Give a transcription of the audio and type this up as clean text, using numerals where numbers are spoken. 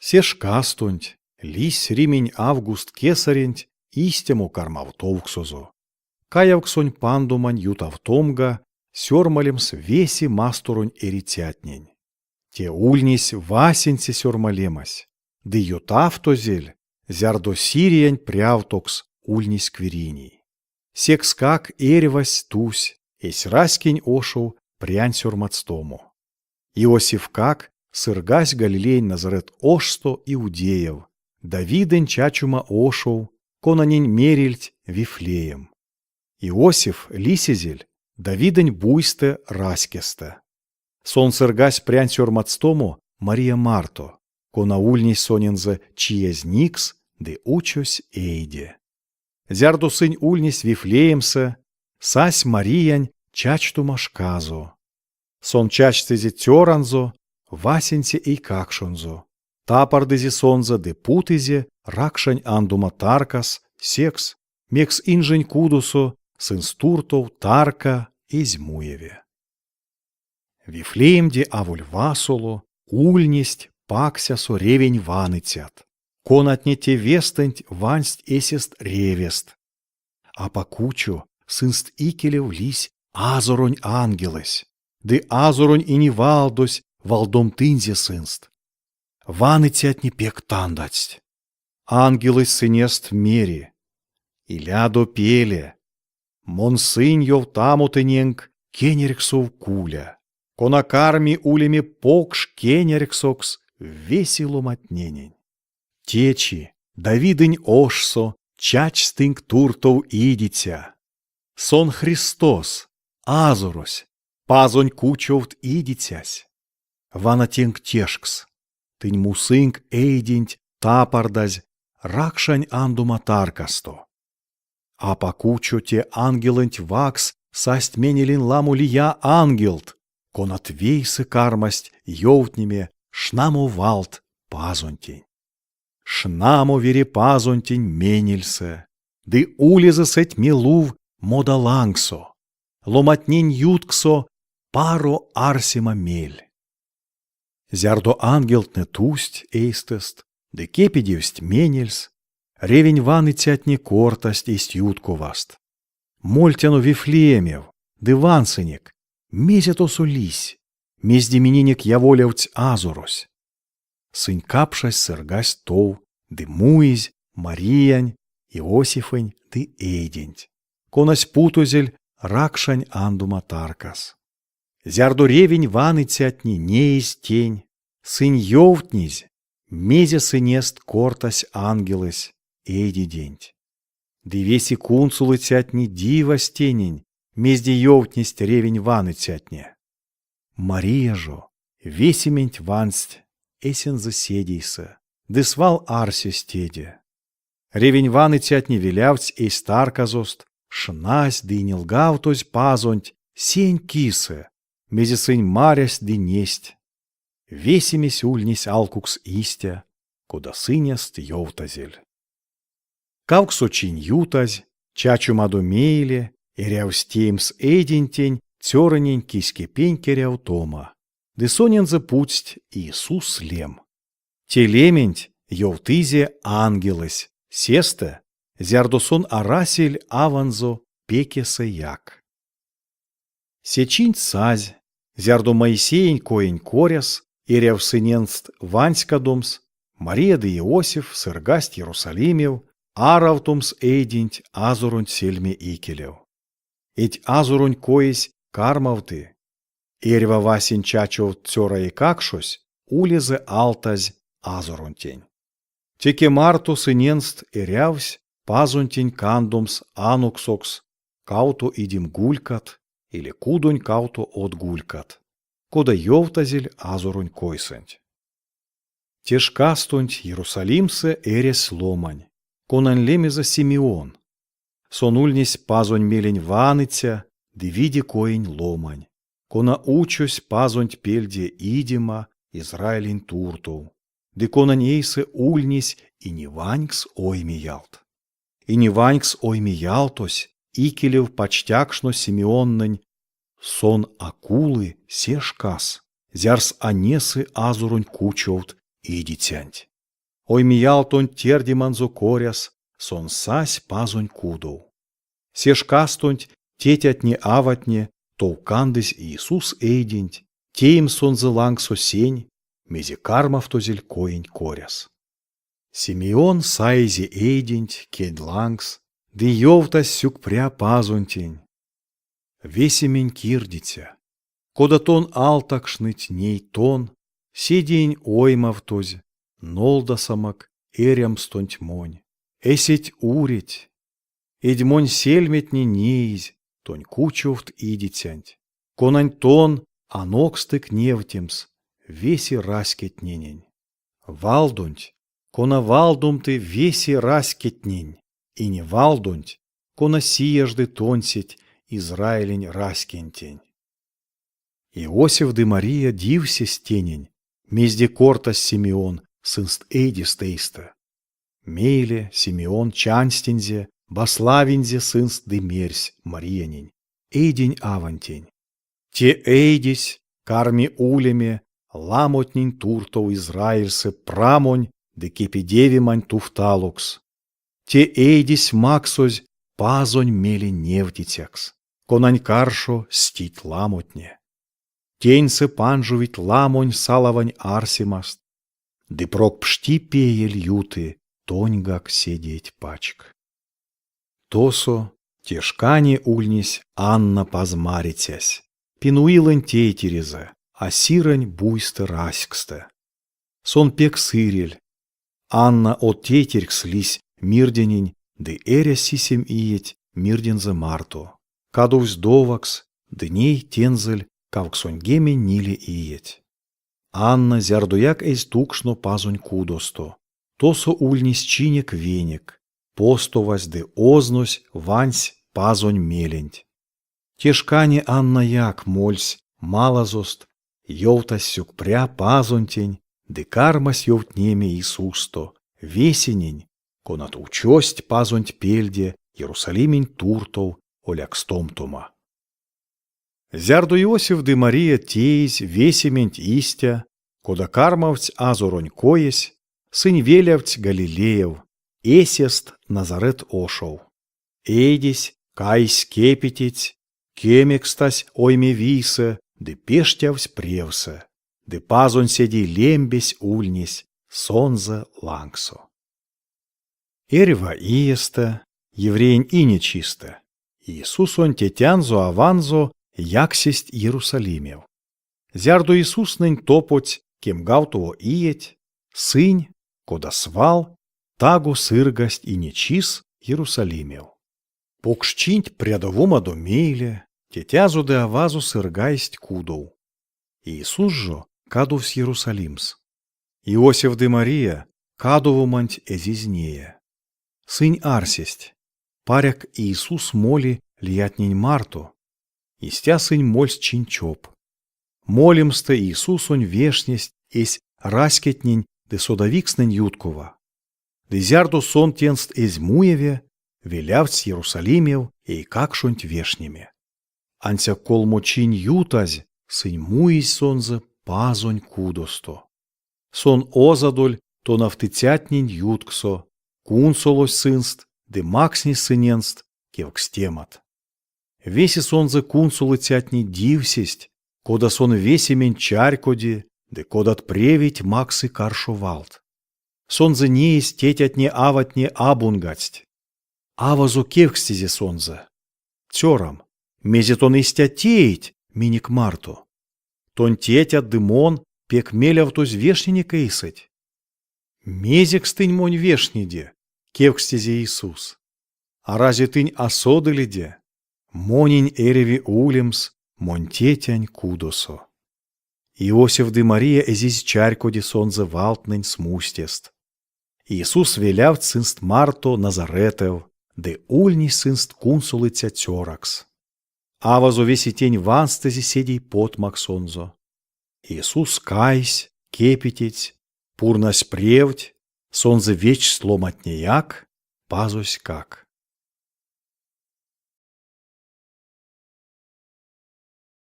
Сешкастунть, лись римень август кесаренть, истему кармавтовксозу. Каявксонь пандумань ютавтомга, сёрмалемс веси мастурунь эритятнень. Те ульнись васеньсе сёрмалемась, ды ютавтозель, зярдо сириянь прявтокс ульнись квириней. Секскак эревась тусь, эсь раськень ошел прянь сёрмацтому. Иосифкак сыргась Галилей Назарет ошсто иудеев, Давидень чачума ошел, конанень мерильть Вифлеем. Иосиф лисизель, Давидень буйсте раськесте. Сон сыргась прянь сёрмацтому Мария Марто, кона ульней сонензе чиезникс, де учось эйде. Зярду сынь ульнись Вифлеемсе, сась Мариянь чачтума шказо. Сон чачтезе тёранзо, васеньсе и какшонзо. Тапардезе сонза де путезе, ракшань андума таркас, секс, мекс инжень кудусо, сын стуртов, тарка, измуеве. Вифлеемде авуль васоло, ульнесть, паксясо ревень ваныцят. Конатнете вестенть вансть эсест ревест. А покучу сынст икелев лись азоронь ангелес. Ды азоронь и не валдось, валдом тынзе сынст. Ваныцят не пек тандать. Ангелес сынест мери. И лядо пеле. Мон сынь йов тамутыненг кенерксов куля. Конакарми улеми покш кенерксокс весело матненень. Течи, Давидынь ошсо, чач стынг туртов идитя. Сон Христос, азорось, пазонь кучовт идитясь. Ванатенг тешкс, тынь мусынг эйдинть тапардазь, ракшань андума таркасто. А покучо те ангеленть вакс, састь менелин ламу лия ангелт, конат вейсы кармасть йовтнеме шнаму валт пазонтень. Шнаму верепазонтень менельсе, ды улеза сеть милув модалангсо, ломатнень ютксо паро арсима мель. Зярдо ангелтне тусть эйстест, ды кепедевсть менельс, ревень ваныцятне кортасть эйст ютковаст. Мольтяну Вифлеемев, ды вансынек, мезетосу лись, мезде мининек яволевть азорось. Сынь капшась сыргась тов, ды муизь, Мариянь, Иосифынь, ды эйденть. Конась путузель, ракшань андума таркас. Зярду ревень ваныцятни неизь тень, сынь йовтнизь, мезе сынест кортась ангелес, эйди денть. Ды веси кунсулы цятни дива стенень, мезде йовтнисть ревень ваныцятне. Мария жо, весименть вансть, эсен заседейся, ды свал арсе стеде. Ревень ваныцятне велявць эй старказост, шнась ды не лгавтось пазонть, сень кисе, мезе сынь марясь ды несть. Весимесь ульнись алкукс истя, куда сынест йовтазель. Кавксо чинь ютазь, чачу маду мейле, и рявстеемс эйдентень, тёрынень киськепень керяв тома. Ды сонензе путсть Иисус лем. Телементь йовтызе ангелес, сесте, зярдосон арасель аванзо пекесе як. Сечинь сазь, зярдо Моисеень коень коряс, и ряв сыненст ванськадомс, Мария да Иосиф сыргасть Иерусалимев, аравтомс эйдинть азурунь сельме икелев. Эть азурунь коесь кармавты, эрва васень чачов цёра и какшось, улезе алтазь азурунтень. Теке марту сыненст эрявсь, пазунтень кандумс ануксокс, кауто идим гулькат, или кудонь кауто от гулькат, кода йовтазель азурунь койсенть. Тешкастунть Иерусалимсе эрес ломань, конан лемеза Симеон. Сон ульнесь пазонь мелень ваныця, ды види коень ломань. Кона учусь пазонть пельде идима, Израилень туртов. Ды конан эйсе ульнись и не ванькс ойми ялт. И не ванькс ойми ялтось, икелев почтякшно Симеоннень, сон акулы сешкас, зярс анесы азурунь кучовт и дитянть. Ой миялтонь тердиманзо коряс, сон сась пазонь кудов. Сешкастонь тетятне аватне, толкандысь Иисус эйденть, теем сонзе лангсо сень, мезе кармавтозель коень коряс. Симеон сайзе эйденть, кедь лангс, ды йовтась сюкпря пазонтень. Весемень кирдиця, кода тон алтакшныть ней тон, седень оймавтоз, нолдасамак эрямстонть монь, эсеть уреть, эдьмонь сельметни нейзь, тонь кучуфт идитянть, конань тон анокстык невтемс, веси раскетненень. Валдунть, кона валдумты веси раскетнень, и не валдунть, кона сиежды тонсить, Израилень раскентень. Иосиф де Мария дився стенень, мезде кортас Симеон, сынст Эйдис тейста. Мейле Симеон чанстензе, баславензе сынст де мерсь Мариянень, Эйдень авантень. Те Эйдись, карми улеме, ламотнень туртов Израильсе прамонь, де кепидевимань туфталукс. Те Эйдись максозь, пазонь мели невдитякс. Конань каршо стить ламотне. Теньсы панжувить ламонь салавань арсимаст. Ды прок пшти пее льюты, тоньгак седеть пачк. Тосо, тешкани ульнись, Анна пазмарицясь. Пинуилань тейтерезе, а сирань буйсты раськсте. Сон пек сырель. Анна от тейтерк слись мирденень, ды эря сисем иеть мирдензе марто. Кадувсь довакс, дней тензель, кавксонь геме ниле иеть. Анна зярдуяк эйс тукшно пазонь кудосто. Тосо ульнись чинек венек, постовась де ознось вансь пазонь меленть. Тешкани Анна як мольсь, малазост, йовтась сюкпря пазонтень, де кармась йовтнеме Иисусто, весенень, конат учость пазонть пельде, Иерусалимень туртов, оляк стомтума. Зярду Иосиф де Мария теись весементь истя, кода кармавць азуронь коесь, сын велявць Галилеев, эсест Назарет ошов. Эйдись, кайсь кепетить, кемекстась ойме висе, де пештявсь превсе, де пазонь седи лембесь ульнись, сонзе лангсо. Эрва иеста, евреень и нечисто, Иисусонь тетянзо аванзо, яксесть Иерусалимев. Зярду Иисуснень топоть, кем гавтово иеть, сынь, кода свал, тагу сыргасть и нечис Иерусалимев. Покшчинть прядовума до мейле, тетязу де авазу сыргасть кудов. Иисус жо кадувсь Иерусалимс. Иосиф де Мария кадувуманть эзизнея. Сынь арсесть, паряк Иисус моли лиятнень Марту, истя сынь мольс чинчоп. Молимста Иисусонь вешнесть эсь раскетнень де содавикснень юткова. Де зярду сон тенст эзь муеве, велявць Иерусалимев и какшонть вешнеме. Анся колмочинь ютазь, сынь муись сонзе пазонь кудосто. Сон озадоль то нафтыцятнень ютксо, кунсолось сынст, де максни сыненст, кевкстемат. Веси сонзе кунсулы цятни дивсесть, кода сон весемень чарькоди, де кодат превить максы каршовалт. Сонзе неис тетятне аватне абунгацть. Авазу кевкстезе сонзе. Тёрам, мезет он истя теять, миник Марту. Тон тетят дымон, пек мелявтоз вешнене кейсать. Мезик стынь монь вешнеде, кевкстезе Иисус. А разве тынь осоды лиде? Монень эреви улемс, монь тетянь кудосо. Иосиф де Мария эзись чарькоди сонзе валтнень смустест. Иисус велявт сынст Марто Назаретев, де ульни сынст кунсулыця тёракс. Авазу веси тень ванстези седей потмак сонзо. Иисус кайсь, кепетить, пурнась превть, сонзе веч сломатнеяк, пазось как.